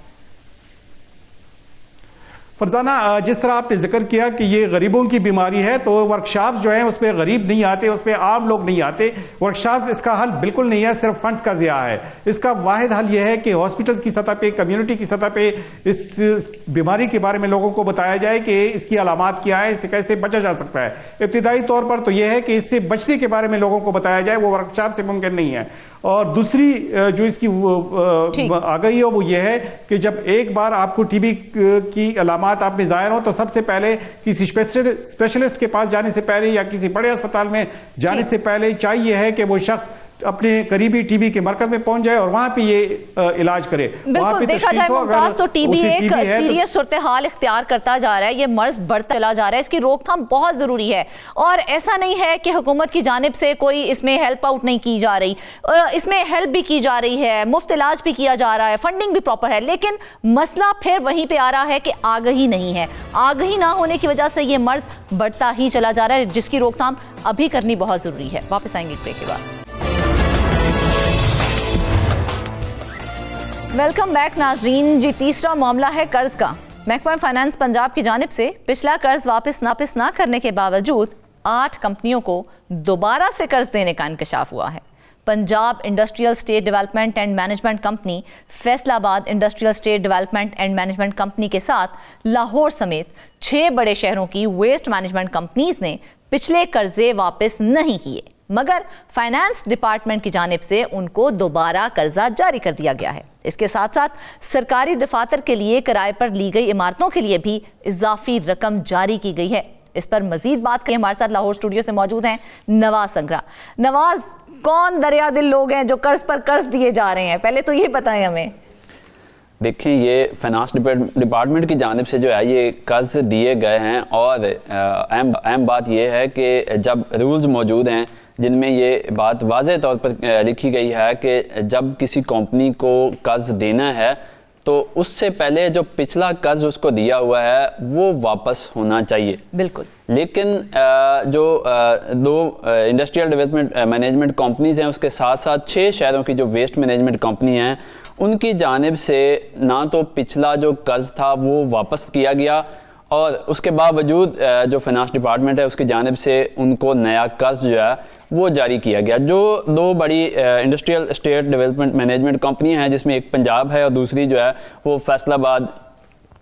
Speaker 3: फरजाना, जिस तरह आपने जिक्र किया कि ये गरीबों की बीमारी है तो वर्कशॉप्स जो है उसमें गरीब नहीं आते, उसमें आम लोग नहीं आते। वर्कशॉप्स इसका हल बिल्कुल नहीं है, सिर्फ फंड्स का ज़िया है। इसका वाहिद हल यह है कि हॉस्पिटल्स की सतह पे, कम्युनिटी की सतह पे इस बीमारी के बारे में लोगों को बताया जाए कि इसकी अलामात क्या है, इससे कैसे बचा जा सकता है। इब्तिदाई तौर पर तो यह है कि इससे बचने के बारे में लोगों को बताया जाए, वो वर्कशॉप से मुमकिन नहीं है। और दूसरी जो इसकी आगाही है वो ये है कि जब एक बार आपको टीबी की अलामात इल्जामात आप में ज़ाहिर हो तो सबसे पहले किसी स्पेशलिस्ट के पास जाने से पहले या किसी बड़े अस्पताल में जाने से पहले चाहिए है कि वो शख्स अपने करीबी टीबी के मरकज में पहुंच जाए और वहां पे ये इलाज करे।
Speaker 1: बिल्कुल, देखा जाए मुमताज तो टीबी एक सीरियस सूरत हाल इख्तियार करता जा रहा है, ये मर्ज बढ़ता चला जा रहा है, इसकी रोकथाम बहुत जरूरी है। और ऐसा नहीं है कि हुकूमत की जानिब से कोई इसमें हेल्प आउट नहीं की जा रही, इसमें हेल्प भी की जा रही है, मुफ्त इलाज भी किया जा रहा है, फंडिंग भी प्रॉपर है, लेकिन मसला फिर वहीं पर आ रहा है कि आगही नहीं है। आगही ना होने की वजह से ये मर्ज बढ़ता ही चला जा रहा है, जिसकी रोकथाम अभी करनी बहुत जरूरी है। वापस आएंगे ब्रेक के बाद। वेलकम बैक नाजरीन जी। तीसरा मामला है कर्ज का। महकमा फाइनेंस पंजाब की जानिब से पिछला कर्ज वापस ना करने के बावजूद 8 कंपनियों को दोबारा से कर्ज देने का इंकशाफ हुआ है। Punjab industrial state development and management company, Faisalabad industrial state development and management company के साथ लाहौर समेत 6 बड़े शहरों की वेस्ट मैनेजमेंट कंपनीज ने पिछले कर्जे वापस नहीं किए, मगर फाइनेंस डिपार्टमेंट की जानिब से उनको दोबारा कर्जा जारी कर दिया गया है। इसके साथ साथ सरकारी दफातर के लिए किराए पर ली गई इमारतों के लिए भी इजाफी रकम जारी की गई है। इस पर मजीद बात करें, हमारे साथ लाहौर स्टूडियो से मौजूद हैं नवाज संगरा। नवाज, कौन दरिया दिल लोग हैं जो कर्ज पर कर्ज दिए जा रहे हैं, पहले तो ये बताएं हमें।
Speaker 4: देखें, ये फाइनेंस डिपार्टमेंट की जानिब से जो है ये कर्ज दिए गए हैं और अहम बात यह है कि जब रूल्स मौजूद हैं जिनमें ये बात वाज़ेह तौर पर लिखी गई है कि जब किसी कंपनी को कर्ज देना है तो उससे पहले जो पिछला कर्ज उसको दिया हुआ है वो वापस होना चाहिए।
Speaker 1: बिल्कुल। लेकिन
Speaker 4: जो 2 इंडस्ट्रियल डेवलपमेंट मैनेजमेंट कंपनीज हैं, उसके साथ साथ 6 शहरों की जो वेस्ट मैनेजमेंट कंपनी हैं, उनकी जानिब से ना तो पिछला जो कर्ज था वो वापस किया गया और उसके बावजूद जो फाइनेंस डिपार्टमेंट है उसकी जानिब से उनको नया कर्ज जो है वो जारी किया गया। जो 2 बड़ी इंडस्ट्रियल स्टेट डेवलपमेंट मैनेजमेंट कंपनियां हैं, जिसमें एक पंजाब है और दूसरी जो है वो Faisalabad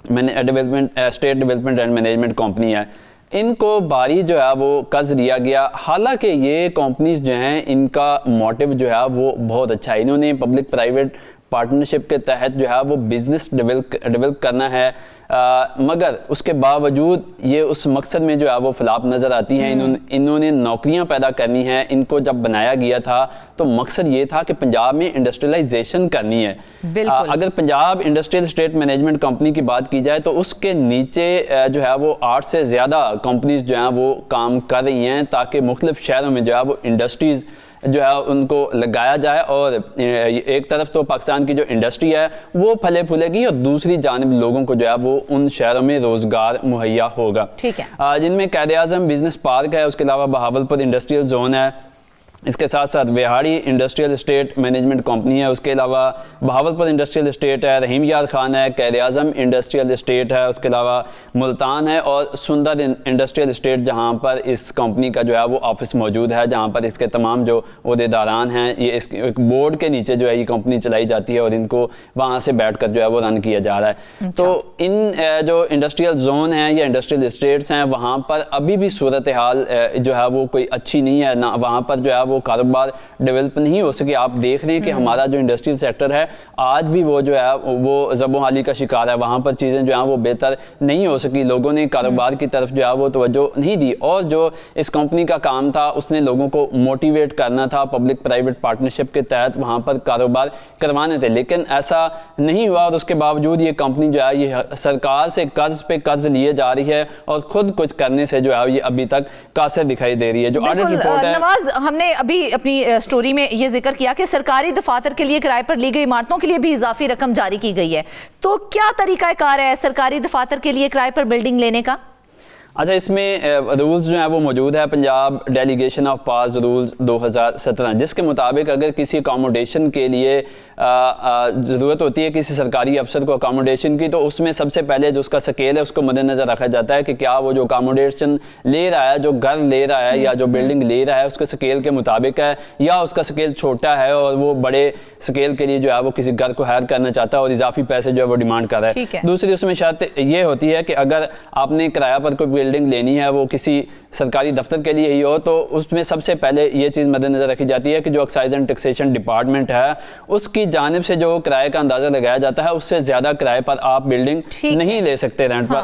Speaker 4: state development and management company है, इनको बारी जो है वो कर्ज दिया गया। हालांकि ये कंपनीज जो हैं इनका मोटिव जो है वो बहुत अच्छा है, इन्होंने पब्लिक प्राइवेट पार्टनरशिप के तहत जो है वो बिजनेस डेवलप करना है, मगर उसके बावजूद ये उस मकसद में जो है वो फलाप नज़र आती हैं। इन्होंने नौकरियां पैदा करनी है। इनको जब बनाया गया था तो मकसद ये था कि पंजाब में इंडस्ट्रियलाइजेशन करनी है। अगर Punjab industrial state management company की बात की जाए तो उसके नीचे जो है वो 8 से ज़्यादा कंपनीज जो हैं वो काम कर रही हैं ताकि मुख्तलिफ शहरों में जो है वो इंडस्ट्रीज़ जो है उनको लगाया जाए और एक तरफ तो पाकिस्तान की जो इंडस्ट्री है वो फले फूलेगी और दूसरी जानिब लोगों को जो है वो उन शहरों में रोजगार मुहैया होगा।
Speaker 1: ठीक है।
Speaker 4: जिनमें क़ायद-ए-आज़म बिजनेस पार्क है, उसके अलावा बहावलपुर इंडस्ट्रियल जोन है, इसके साथ साथ Vehari industrial state management company है, उसके अलावा बहावलपुर इंडस्ट्रियल स्टेट है, रहीम यार खान है, क़ायद-ए-आज़म इंडस्ट्रियल स्टेट है, उसके अलावा मुल्तान है और सुंदर इंडस्ट्रियल स्टेट जहां पर इस कंपनी का जो है वो ऑफिस मौजूद है, जहां पर इसके तमाम जो ओहदेदारान हैं ये इस बोर्ड के नीचे जो है ये कंपनी चलाई जाती है और इनको वहाँ से बैठ कर जो है वो रन किया जा रहा है। तो इन जो इंडस्ट्रियल जोन हैं या इंडस्ट्रियल स्टेट्स हैं वहाँ पर अभी भी सूरत हाल जो है वो कोई अच्छी नहीं है, ना वहाँ पर जो है वो कारोबार डेवलप नहीं हो सके। आप देख रहे हैं कि हमारा जो इंडस्ट्रियल सेक्टर है आज भी वो जो है वो ज़बोहाली का शिकार है, वहाँ पर चीज़ें जो हैं वो बेहतर नहीं हो सकी, लोगों ने कारोबार की तरफ जो है वो तवज्जो नहीं दी और जो इस कंपनी का काम था उसने लोगों को मोटिवेट करना था, पब्लिक प्राइवेट पार्टनरशिप के तहत वहाँ पर कारोबार करवाने थे, लेकिन ऐसा नहीं हुआ और उसके बावजूद ये कंपनी जो है ये सरकार से कर्ज पे कर्ज लिए जा रही है और खुद कुछ करने से जो है ये अभी तक कासिर दिखाई दे रही है। जो ऑडिट रिपोर्ट है,
Speaker 1: नवाज, हमने अभी अपनी स्टोरी में ये जिक्र किया कि सरकारी दफातर के लिए किराए पर ली गई इमारतों के लिए भी इजाफी रकम जारी की गई है, तो क्या तरीकाकार है सरकारी दफातर के लिए किराए पर बिल्डिंग लेने का?
Speaker 4: अच्छा, इसमें रूल्स जो है वो मौजूद है, Punjab delegation of pass rules 2017, जिसके मुताबिक अगर किसी अकोमोडेशन के लिए ज़रूरत होती है किसी सरकारी अफसर को अकोमोडेशन की, तो उसमें सबसे पहले जो उसका स्केल है उसको मद्देनज़र रखा जाता है कि क्या वो जो अकोमोडेशन ले रहा है, जो घर ले रहा है या जो बिल्डिंग ले रहा है उसके स्केल के मुताबिक है या उसका स्केल छोटा है और वो बड़े स्केल के लिए जो है वो किसी घर को हायर करना चाहता है और इजाफी पैसे जो है वो डिमांड कर रहा है। दूसरी उसमें शर्त ये होती है कि अगर आपने किराया पर कोई बिल्डिंग लेनी है वो किसी सरकारी दफ्तर के लिए ही हो, तो उसमें सबसे पहले ये चीज़ मद्देनजर रखी जाती है कि जो एक्साइज एंड टैक्सेशन डिपार्टमेंट है उसकी जानिब से जो किराए का अंदाज़ा लगाया जाता है उससे ज़्यादा किराए पर आप बिल्डिंग नहीं ले सकते रेंट पर।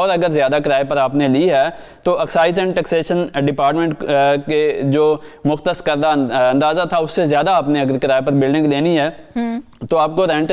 Speaker 4: अगर ज़्यादा किराए पर आपने ली है तो एक्साइज एंड टैक्सेशन डिपार्टमेंट के जो मुख्तस करदा अंदाज़ा था उससे ज़्यादा आपने अगर किराए पर बिल्डिंग लेनी है तो आपको रेंट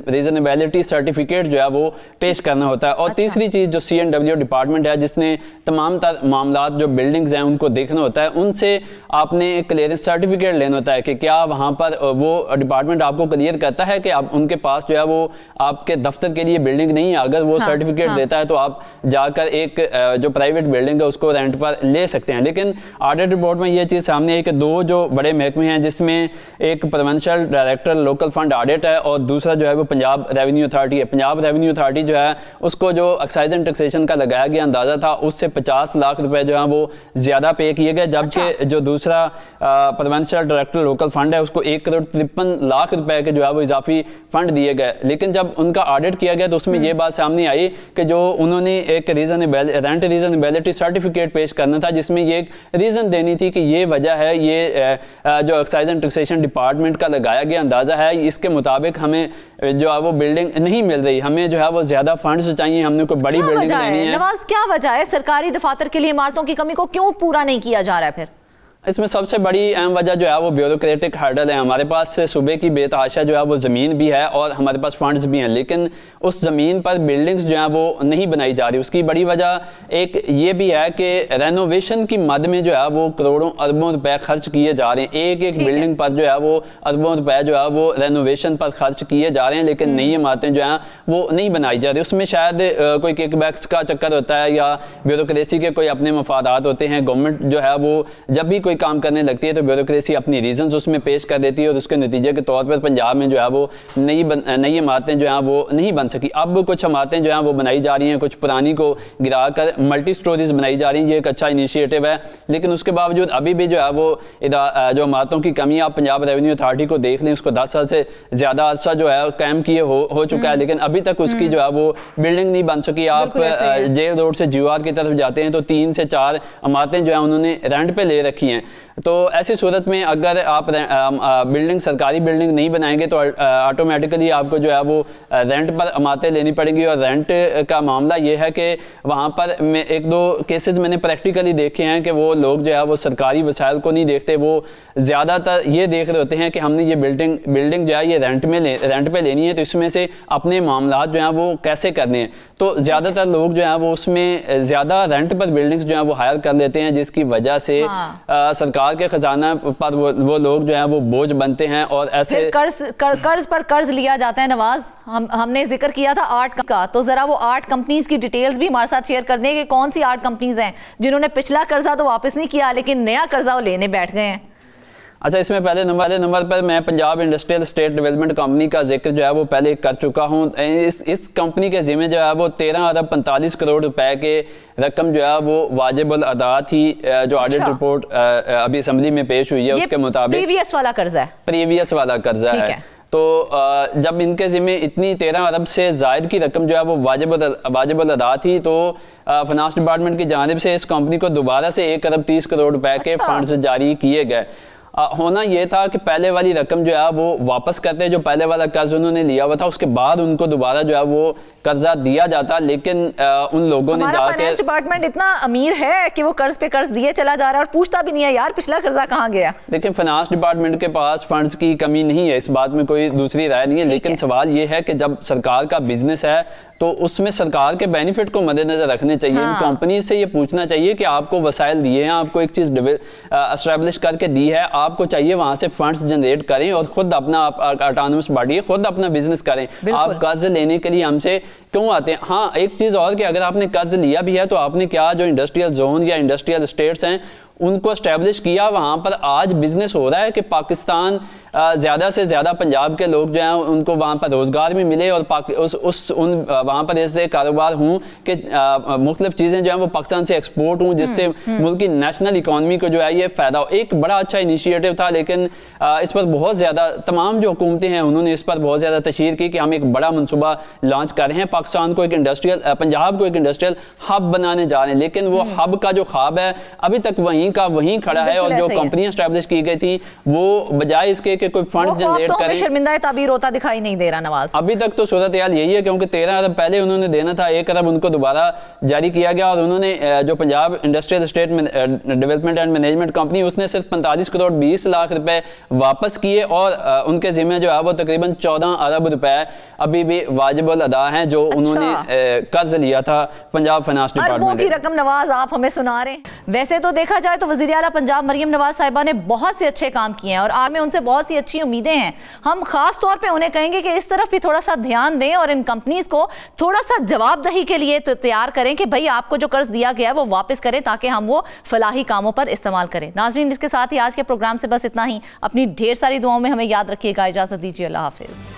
Speaker 4: रीजनेबिलिटी सर्टिफिकेट जो है वो पेश करना होता है। और तीसरी चीज़ जो CNW डिपार्टमेंट है जिसने तमाम मामला जो बिल्डिंग्स हैं उनको देखना होता है, उनसे आपने एक क्लियरेंस सर्टिफिकेट लेना होता है कि क्या वहाँ पर वो डिपार्टमेंट आपको क्लियर करता है कि आप उनके पास जो है वो आपके दफ्तर के लिए बिल्डिंग नहीं है। अगर वो सर्टिफिकेट देता है तो आप जाकर एक जो प्राइवेट बिल्डिंग है उसको रेंट पर ले सकते हैं। लेकिन ऑडिट रिपोर्ट में ये चीज़ सामने आई कि दो जो बड़े महकमे हैं जिसमें एक provincial director local fund audit है और दूसरा जो है वो पंजाब रेवेन्यू अथॉरिटी है। पंजाब रेवेन्यू अथॉरिटी जो है उसको जो एक्साइज एंड टैक्सेशन का लगाया गया अंदाजा था उससे 50 लाख रुपए जो है वो ज्यादा पे किए गए, जबकि जो दूसरा प्रोविंशियल डायरेक्टर लोकल फंड है उसको 1,53,00,000 रुपए के जो है वो इजाफी फंड दिए गए। लेकिन जब उनका ऑडिट किया गया तो उसमें ये बात सामने आई कि जो उन्होंने एक रेंट रीजनेबिलिटी सर्टिफिकेट पेश करना था जिसमें ये एक रीजन देनी थी कि ये वजह है, ये जो एक्साइज एंड टैक्सेशन डिपार्टमेंट का लगाया गया अंदाजा है इसके मुताबिक हमें जो है वो बिल्डिंग नहीं मिल रही, हमें जो है वो ज्यादा फंड्स चाहिए, हमने कोई बड़ी बिल्डिंग लेनी है।
Speaker 1: नवाज, क्या वजह है सरकारी दफातर के लिए इमारतों की कमी को क्यों पूरा नहीं किया जा रहा है? फिर
Speaker 4: इसमें सबसे बड़ी अहम वजह जो है वो ब्यूरोक्रेटिक हर्डल है। हमारे पास सूबे की बेतहाशा जो है वो ज़मीन भी है और हमारे पास फंड्स भी हैं, लेकिन उस ज़मीन पर बिल्डिंग्स जो हैं वो नहीं बनाई जा रही। उसकी बड़ी वजह एक ये भी है कि रेनोवेशन की मद में जो है वो करोड़ों अरबों रुपए खर्च किए जा रहे हैं। एक बिल्डिंग पर जो है वो अरबों रुपए जो है वो रेनोवेशन पर खर्च किए जा रहे हैं, लेकिन नई इमारतें जो हैं वो नहीं बनाई जा रही। उसमें शायद कोई किकबैक्स का चक्कर होता है या ब्यूरोक्रेसी के कोई अपने मफादात होते हैं। गवर्नमेंट जो है वो जब भी काम करने लगती है तो ब्यूरोक्रेसी अपनी रीजंस उसमें पेश कर देती है और उसके नतीजे के तौर पर पंजाब में जो है वो नई इमारतें जो हैं वो नहीं बन सकी। अब कुछ इमारतें जो हैं वो बनाई जा रही हैं, कुछ पुरानी को गिरा कर मल्टी स्टोरीज बनाई जा रही हैं। ये एक अच्छा इनिशिएटिव है, लेकिन उसके बावजूद अभी भी जो है वो जो इमारतों की कमी आप पंजाब रेवेन्यू अथॉरिटी को देख लें, उसको 10 साल से ज़्यादा अरसा जो है कायम किए हो चुका है, लेकिन अभी तक उसकी जो है वो बिल्डिंग नहीं बन सकी। आप जेल रोड से जीवार की तरफ जाते हैं तो 3 से 4 इमारतें जो है उन्होंने रेंट पे ले रखी हैं। तो ऐसी सूरत में अगर आप बिल्डिंग सरकारी बिल्डिंग नहीं बनाएंगे तो ऑटोमेटिकली आपको जो है वो रेंट पर इमारतें लेनी पड़ेंगी। और रेंट का मामला ये है कि वहाँ पर एक दो केसेस मैंने प्रैक्टिकली देखे हैं कि वो लोग जो है वो सरकारी वसाइल को नहीं देखते, वो ज़्यादातर ये देख रहे होते हैं कि हमने ये बिल्डिंग जो है ये रेंट पे लेनी है तो इसमें से अपने मामला जो हैं वो कैसे करने हैं। तो ज़्यादातर लोग जो हैं वो उसमें ज़्यादा रेंट पर बिल्डिंग्स जो हैं वो हायर कर लेते हैं, जिसकी वजह से सरकार के खजाना पर वो लोग जो हैं वो बोझ बनते हैं और ऐसे
Speaker 1: कर्ज पर कर्ज लिया जाता है। नवाज, हमने जिक्र किया था 8 का, तो जरा वो 8 कंपनीज की डिटेल्स भी हमारे साथ शेयर कर दें कि कौन सी 8 कंपनीज हैं जिन्होंने पिछला कर्जा तो वापस नहीं किया लेकिन नया कर्जा वो लेने बैठ गए हैं।
Speaker 4: अच्छा, इसमें पहले नंबर पर मैं Punjab industrial state development company का जिक्र जो है वो पहले कर चुका हूँ। इस कंपनी के जिम्मे जो है वो 13 अरब 45 करोड़ रुपए के रकम जो है वो वाजिबुल अदा थी। जो ऑडिट रिपोर्ट अभी असेंबली में पेश हुई है उसके मुताबिक प्रीवियस वाला कर्जा है। तो जब इनके जिम्मे इतनी 13 अरब से जायद की रकम जो है वो वाजिबुल अदा थी तो फाइनेंस डिपार्टमेंट की जानिब से इस कंपनी को दोबारा से 1 अरब 30 करोड़ रुपए के फंड्स जारी किए गए। होना यह था कि पहले वाली रकम जो है वो वापस करते, जो पहले वाला कर्ज उन्होंने लिया हुआ था उसके बाद उनको दोबारा जो है वो कर्जा दिया जाता, लेकिन उन लोगों ने जाके
Speaker 1: फाइनेंस डिपार्टमेंट इतना अमीर है कि वो कर्ज पे कर्ज दिए चला जा रहा है और पूछता भी नहीं है यार पिछला कर्जा कहाँ गया।
Speaker 4: देखिए, फाइनेंस डिपार्टमेंट के पास फंड्स की कमी नहीं है, इस बात में कोई दूसरी राय नहीं है, लेकिन सवाल ये है कि जब सरकार का बिजनेस है तो उसमें सरकार के बेनिफिट को मद्देनजर रखने चाहिए। इन कंपनी से ये पूछना चाहिए कि आपको वसाइल दिए हैं, आपको एक चीज एस्टैब्लिश करके दी है, आपको चाहिए वहां से फंड्स जनरेट करें और खुद अपना ऑटोनमस बॉडी है, खुद अपना बिजनेस करें। आप कर्ज लेने के लिए हमसे क्यों आते हैं? हाँ, एक चीज और कि अगर आपने कर्ज लिया भी है तो आपने क्या जो इंडस्ट्रियल जोन या इंडस्ट्रियल स्टेट्स हैं उनको एस्टैब्लिश किया, वहां पर आज बिजनेस हो रहा है कि पाकिस्तान ज़्यादा से ज़्यादा पंजाब के लोग जो हैं उनको वहाँ पर रोज़गार भी मिले और वहाँ पर ऐसे कारोबार हूँ कि मुख्तलिफ चीज़ें जो हैं वो पाकिस्तान से एक्सपोर्ट हूँ, जिससे मुल्क की नेशनल इकॉनमी को जो है ये फ़ायदा हो। एक बड़ा अच्छा इनिशिएटिव था, लेकिन इस पर बहुत ज़्यादा तमाम जो हुकूमतें हैं उन्होंने इस पर बहुत ज़्यादा तशहीर की कि हम एक बड़ा मनसूबा लॉन्च कर रहे हैं, पाकिस्तान को एक इंडस्ट्रियल, पंजाब को एक इंडस्ट्रियल हब बनाने जा रहे हैं। लेकिन वो हब का जो ख्वाब है अभी तक वहीं का वहीं खड़ा है, और जो कंपनियां स्टैब्लिश की गई थी वो बजाय इसके कि कोई फंड जनरेट करें,
Speaker 1: शर्मिंदा ताबीर होता दिखाई नहीं दे रहा नवाज।
Speaker 4: अभी तक तो सूरत हाल यही है, क्योंकि 13 अरब पहले उन्होंने देना था, 1 अरब उनको दोबारा जारी किया गया, और उन्होंने जो Punjab industrial state development and management company उसने सिर्फ 45 करोड़ 20 लाख रुपए वापस किए, और उनके जिम्मे जो है वो तकरीबन 14 अरब रुपए अभी भी वाजिबुल अदा हैं जो उन्होंने कर्ज लिया था पंजाब फाइनेंस डिपार्टमेंट
Speaker 1: की रकम। नवाज आप हमें सुना रहे हैं। वैसे तो देखा जाए तो वज़ीर आला पंजाब मरियम नवाज साहिबा ने बहुत से अच्छे काम किए हैं और आज में उनसे बहुत सी अच्छी उम्मीदें हैं। हम खास तौर पे उन्हें कहेंगे कि इस तरफ भी थोड़ा सा ध्यान दें और इन कंपनीज को थोड़ा सा जवाबदही के लिए तैयार करें कि भाई आपको जो कर्ज दिया गया है वो वापस करें, ताकि हम वो फलाही कामों पर इस्तेमाल करें। नाज़रीन, इसके साथ ही आज के प्रोग्राम से बस इतना ही। अपनी ढेर सारी दुआओं में हमें याद रखिएगा। इजाजत दीजिए, अल्लाह हाफिज।